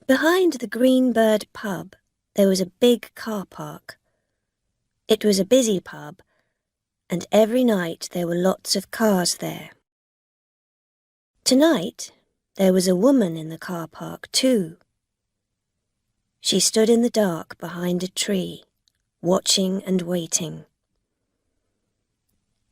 Behind the Green Bird pub, there was a big car park. It was a busy pub, and every night there were lots of cars there. Tonight, there was a woman in the car park too. She stood in the dark behind a tree, watching and waiting.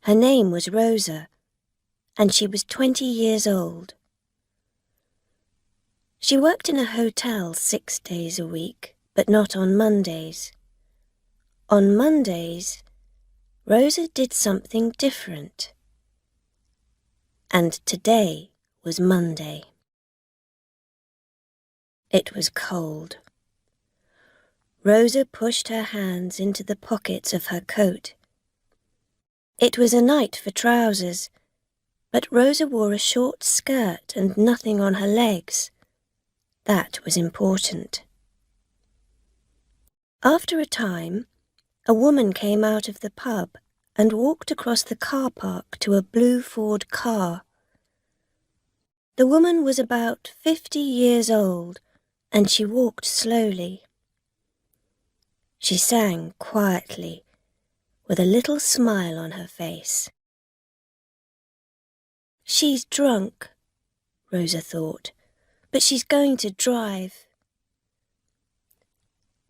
Her name was Rosa, and she was 20 years old. She worked in a hotel 6 days a week, but not on Mondays. On Mondays, Rosa did something different. And today was Monday. It was cold. Rosa pushed her hands into the pockets of her coat. It was a night for trousers, but Rosa wore a short skirt and nothing on her legs. That was important. After a time, a woman came out of the pub and walked across the car park to a blue Ford car. The woman was about 50 years old, and she walked slowly. She sang quietly, with a little smile on her face. She's drunk, Rosa thought, but she's going to drive.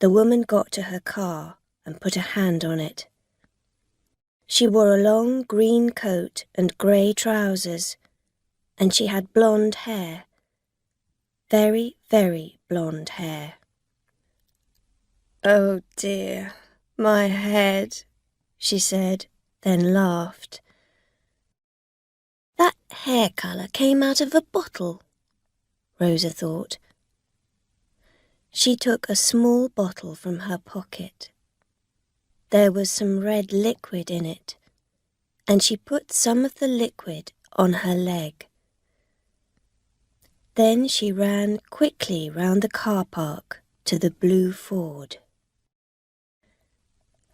The woman got to her car and put a hand on it. She wore a long green coat and grey trousers, and she had blonde hair. Very, very blonde hair. "Oh dear, my head," she said, then laughed. That hair colour came out of a bottle, Rosa thought. She took a small bottle from her pocket. There was some red liquid in it, and she put some of the liquid on her leg. Then she ran quickly round the car park to the blue Ford.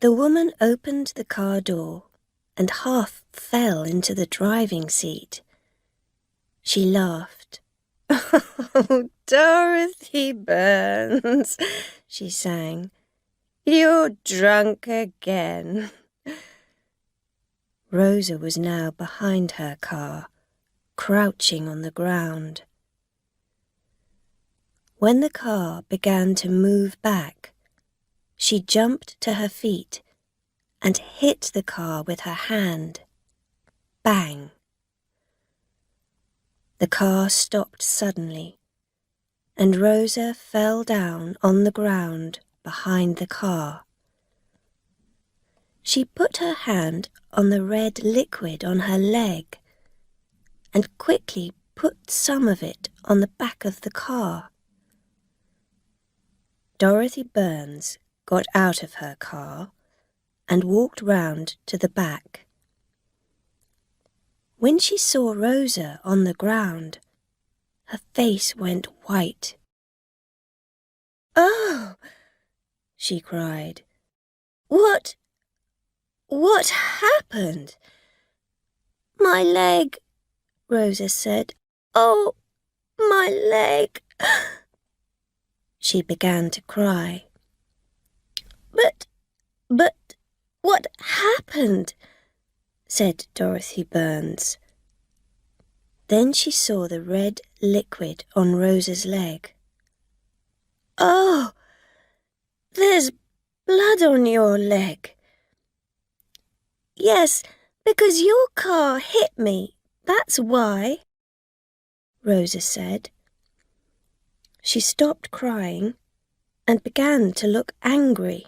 The woman opened the car door and half fell into the driving seat. She laughed. "Oh, Dorothy Burns," she sang. "You're drunk again." Rosa was now behind her car, crouching on the ground. When the car began to move back, she jumped to her feet and hit the car with her hand. Bang! The car stopped suddenly, and Rosa fell down on the ground behind the car. She put her hand on the red liquid on her leg and quickly put some of it on the back of the car. Dorothy Burns got out of her car and walked round to the back. When she saw Rosa on the ground, her face went white. "Oh!" she cried. What happened?" "My leg," Rosa said. "Oh, my leg." She began to cry. But, what happened?" said Dorothy Burns. Then she saw the red liquid on Rosa's leg. "Oh, there's blood on your leg." "Yes, because your car hit me, that's why," Rosa said. She stopped crying and began to look angry.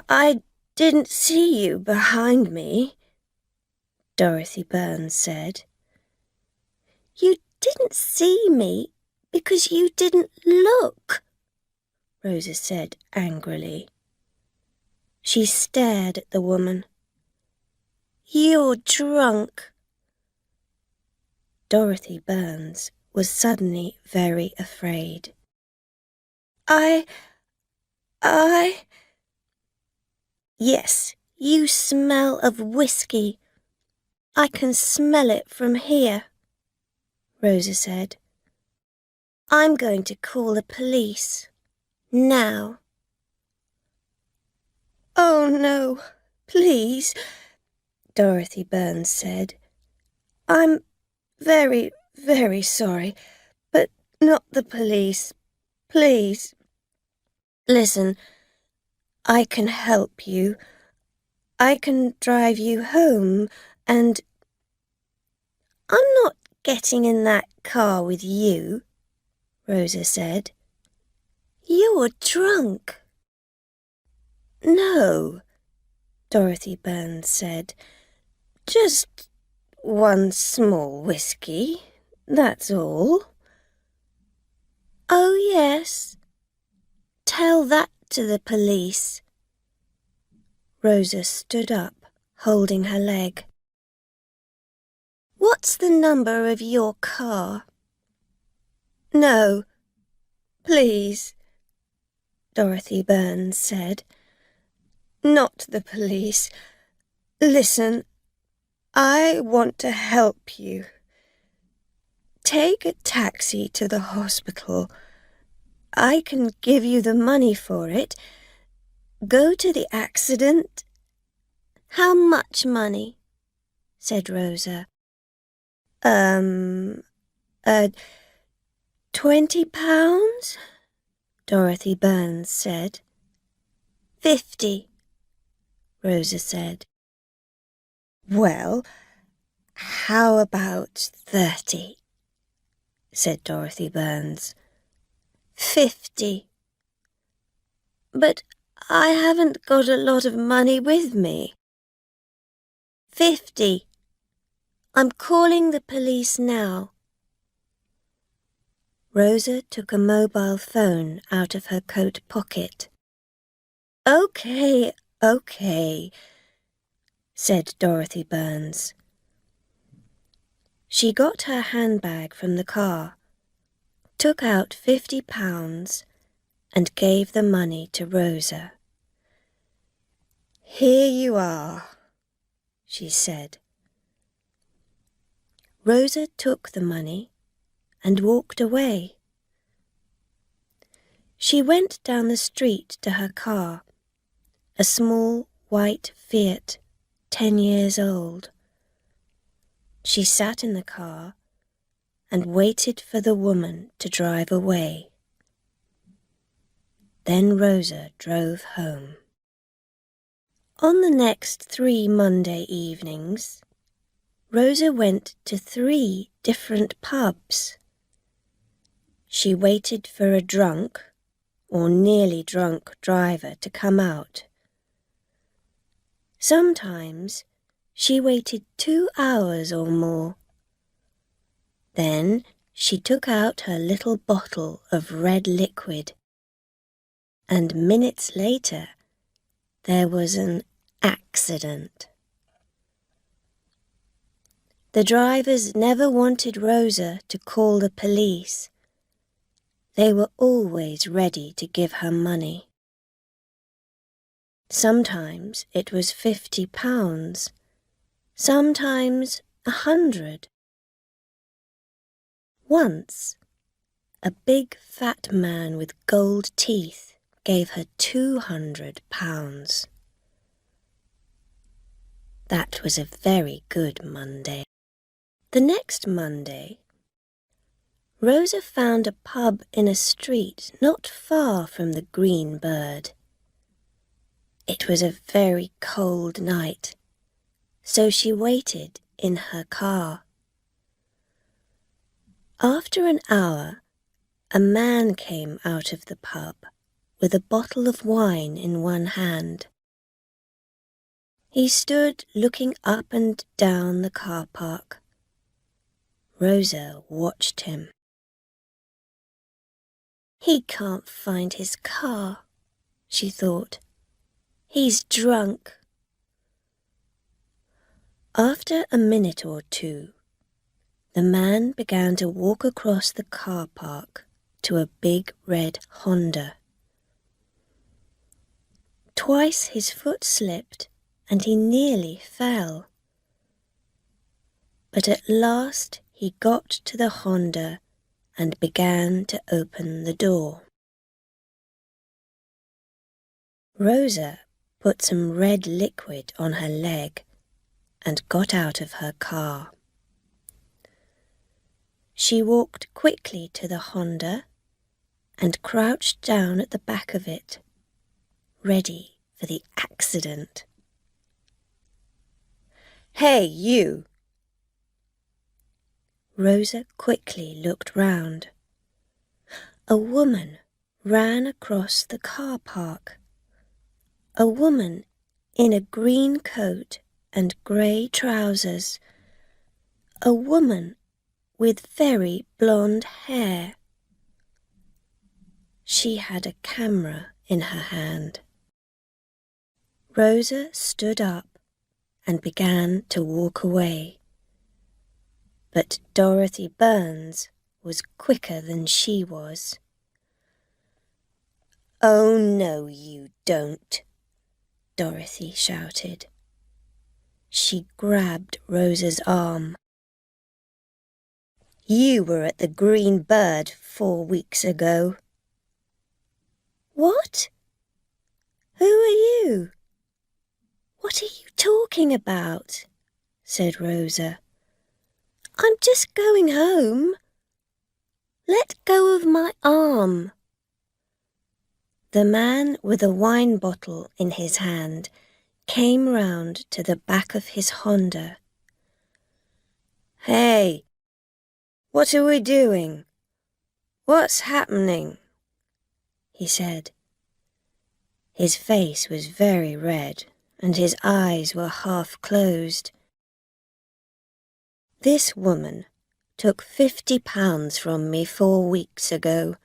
I didn't see you behind me," Dorothy Burns said. "You didn't see me because you didn't look," Rosa said angrily. She stared at the woman. "You're drunk." Dorothy Burns was suddenly very afraid. I... "Yes, you smell of whiskey. I can smell it from here," Rosa said. I'm going to call the police. Now. Oh, no, please, Dorothy Burns said. I'm very, very sorry, but not the police. Please. Listen, I can help you. I can drive you home, and I'm not getting in that car with you, Rosa said. You're drunk. No, Dorothy Burns said. Just one small whiskey, that's all. Oh, yes. Tell that to the police. Rosa stood up, holding her leg. What's the number of your car? No, please, Dorothy Burns said. Not the police. Listen, I want to help you. Take a taxi to the hospital. I can give you the money for it. Go to the accident. How much money? Said Rosa. £20? Dorothy Burns said. 50, Rosa said. Well, how about 30? Said Dorothy Burns. 50. But I haven't got a lot of money with me. 50. I'm calling the police now. Rosa took a mobile phone out of her coat pocket. Okay, said Dorothy Burns. She got her handbag from the car, took out £50 and gave the money to Rosa. Here you are, she said. Rosa took the money and walked away. She went down the street to her car, a small white Fiat, 10 years old. She sat in the car and waited for the woman to drive away. Then Rosa drove home. On the next 3 Monday evenings, Rosa went to 3 different pubs. She waited for a drunk or nearly drunk driver to come out. Sometimes she waited 2 hours or more. Then she took out her little bottle of red liquid, and minutes later there was an accident. The drivers never wanted Rosa to call the police. They were always ready to give her money. Sometimes it was £50, sometimes 100. Once, a big fat man with gold teeth gave her £200. That was a very good Monday. The next Monday, Rosa found a pub in a street not far from the Green Bird. It was a very cold night, so she waited in her car. After an hour, a man came out of the pub with a bottle of wine in one hand. He stood looking up and down the car park. Rosa watched him. He can't find his car, she thought. He's drunk. After a minute or two, the man began to walk across the car park to a big red Honda. Twice his foot slipped and he nearly fell. But at last he got to the Honda and began to open the door. Rosa put some red liquid on her leg and got out of her car. She walked quickly to the Honda and crouched down at the back of it, ready for the accident. "Hey, you!" Rosa quickly looked round. A woman ran across the car park. A woman in a green coat and grey trousers. A woman with very blonde hair. She had a camera in her hand. Rosa stood up and began to walk away. But Dorothy Burns was quicker than she was. "Oh, no, you don't," Dorothy shouted. She grabbed Rosa's arm. "You were at the Green Bird 4 weeks ago." "What? Who are you? What are you talking about?" said Rosa. "I'm just going home. Let go of my arm." The man with a wine bottle in his hand came round to the back of his Honda. "Hey, what are we doing? What's happening?" he said. His face was very red and his eyes were half closed. "This woman took £50 from me 4 weeks ago,"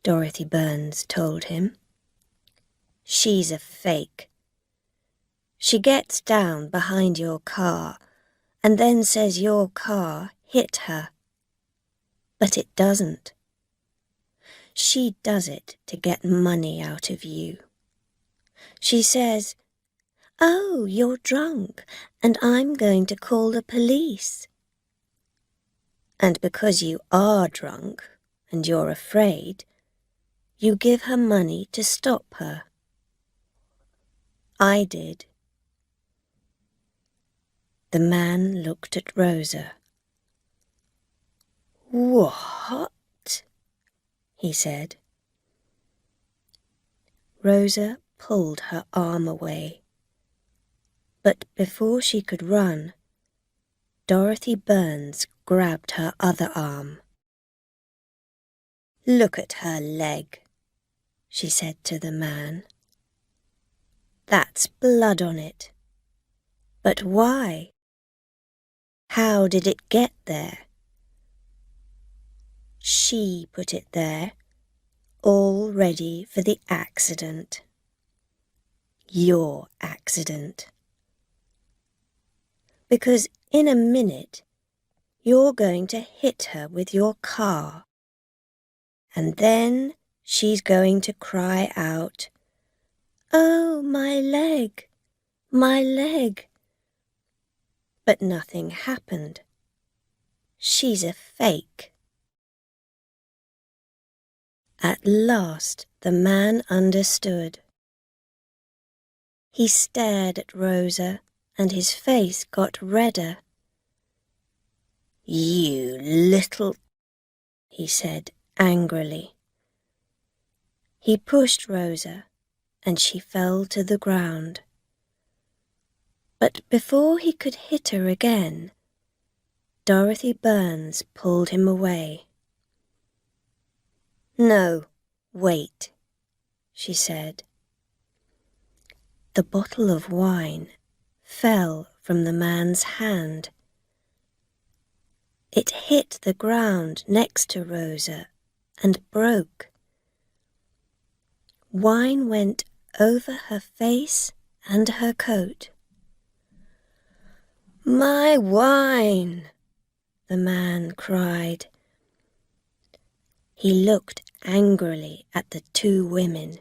Dorothy Burns told him. "She's a fake. She gets down behind your car and then says your car hit her. But it doesn't. She does it to get money out of you. She says, 'Oh, you're drunk and I'm going to call the police.' And because you are drunk and you're afraid, you give her money to stop her. I did." The man looked at Rosa. "What?" he said. Rosa pulled her arm away. But before she could run, Dorothy Burns grabbed her other arm. "Look at her leg," she said to the man. "That's blood on it. But why? How did it get there?" "She put it there, all ready for the accident. Your accident. Because in a minute you're going to hit her with your car. And then she's going to cry out, 'Oh, my leg, my leg.' But nothing happened. She's a fake." At last the man understood. He stared at Rosa and his face got redder. "You little," he said angrily. He pushed Rosa and she fell to the ground. But before he could hit her again, Dorothy Burns pulled him away. "No, wait," she said. The bottle of wine fell from the man's hand. It hit the ground next to Rosa and broke. Wine went over her face and her coat. "My wine!" the man cried. He looked angrily at the 2 women,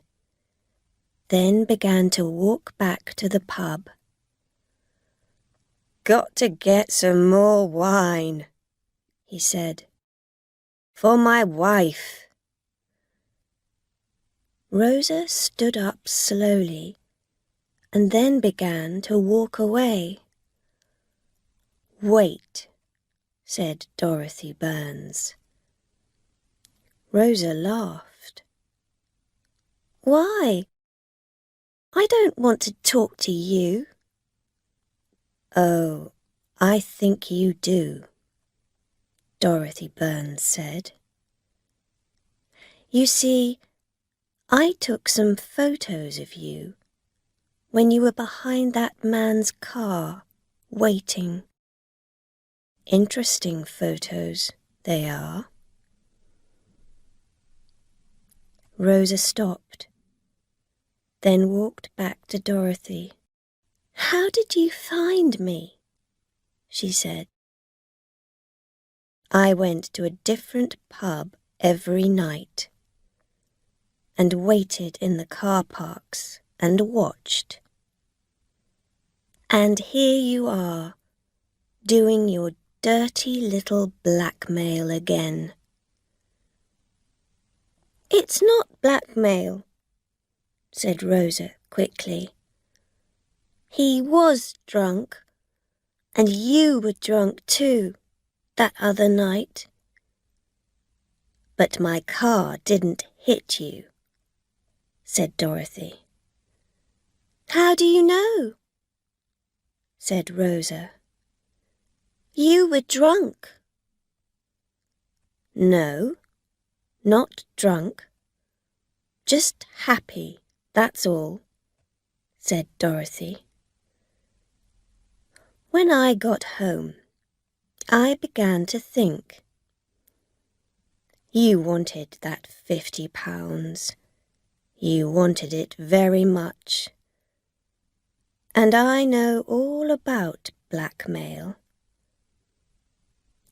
then began to walk back to the pub. "Got to get some more wine," he said. For my wife." Rosa stood up slowly and then began to walk away. "Wait," said Dorothy Burns. Rosa laughed. "Why? I don't want to talk to you." "Oh, I think you do," Dorothy Burns said. "You see, I took some photos of you when you were behind that man's car, waiting. Interesting photos they are." Rosa stopped, then walked back to Dorothy. "How did you find me?" she said. "I went to a different pub every night and waited in the car parks and watched. And here you are, doing your dirty little blackmail again." "It's not blackmail," said Rosa quickly. "He was drunk, and you were drunk too, that other night. But my car didn't hit you," said Dorothy. "How do you know?" said Rosa. "You were drunk." "No, not drunk. Just happy, that's all," said Dorothy. "When I got home, I began to think. You wanted that £50. You wanted it very much. And I know all about blackmail.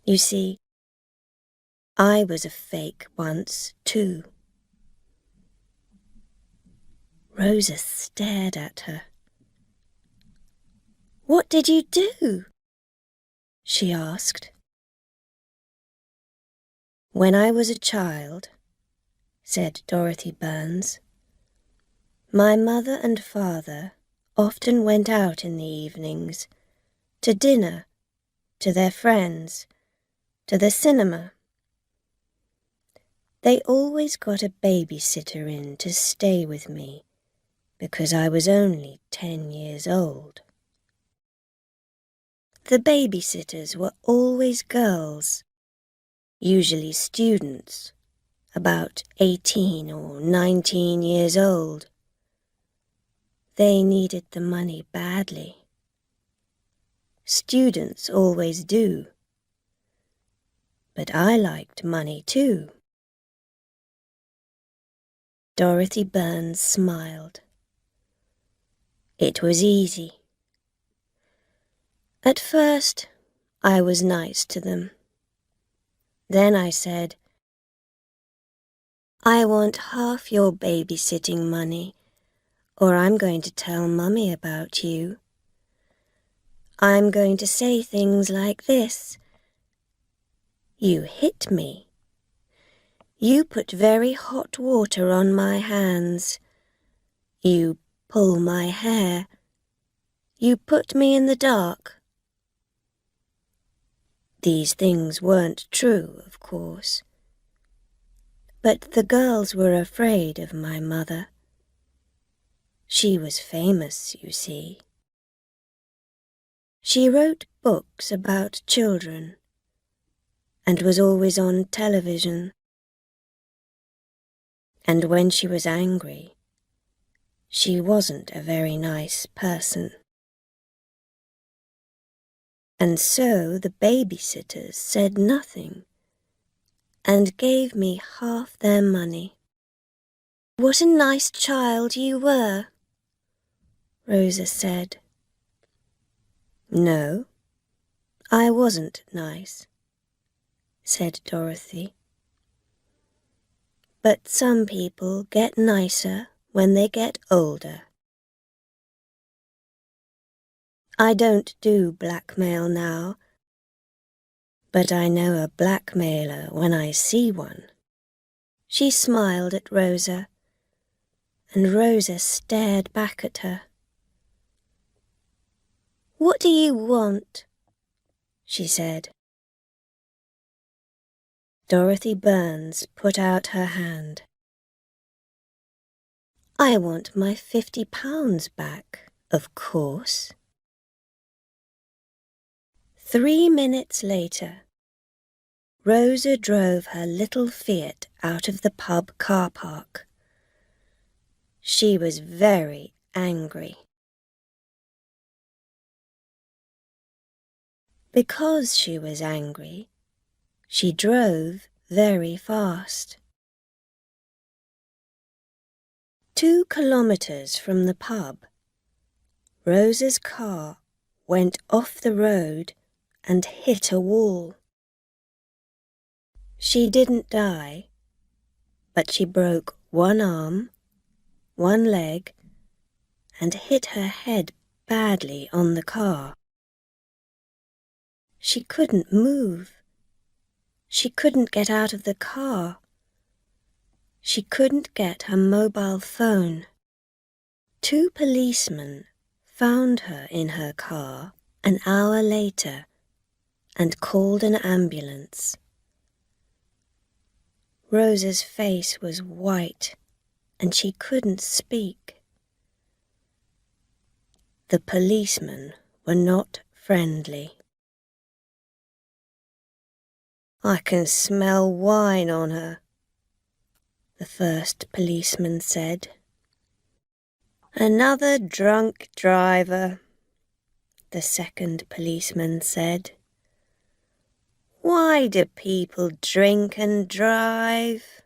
You see, I was a fake once, too." Rosa stared at her. "What did you do?" she asked. "When I was a child," said Dorothy Burns, "my mother and father often went out in the evenings, to dinner, to their friends, to the cinema. They always got a babysitter in to stay with me, because I was only 10 years old. The babysitters were always girls, usually students, about 18 or 19 years old. They needed the money badly. Students always do. But I liked money too." Dorothy Burns smiled. "It was easy. At first, I was nice to them. Then I said, 'I want half your babysitting money, or I'm going to tell Mummy about you. I'm going to say things like this: You hit me. You put very hot water on my hands. You pull my hair. You put me in the dark.' These things weren't true, of course. But the girls were afraid of my mother. She was famous, you see. She wrote books about children and was always on television. And when she was angry, she wasn't a very nice person. And so the babysitters said nothing and gave me half their money." "What a nice child you were," Rosa said. "No, I wasn't nice," said Dorothy. "But some people get nicer when they get older. I don't do blackmail now, but I know a blackmailer when I see one." She smiled at Rosa, and Rosa stared back at her. "What do you want?" she said. Dorothy Burns put out her hand. "I want my £50 back, of course." 3 minutes later, Rosa drove her little Fiat out of the pub car park. She was very angry. Because she was angry, she drove very fast. 2 kilometers from the pub, Rosa's car went off the road and hit a wall. She didn't die, but she broke one arm, one leg, and hit her head badly on the car. She couldn't move. She couldn't get out of the car. She couldn't get her mobile phone. 2 policemen found her in her car an hour later and called an ambulance. Rosa's face was white and she couldn't speak. The policemen were not friendly. "I can smell wine on her," the first policeman said. "Another drunk driver," the second policeman said. "Why do people drink and drive?"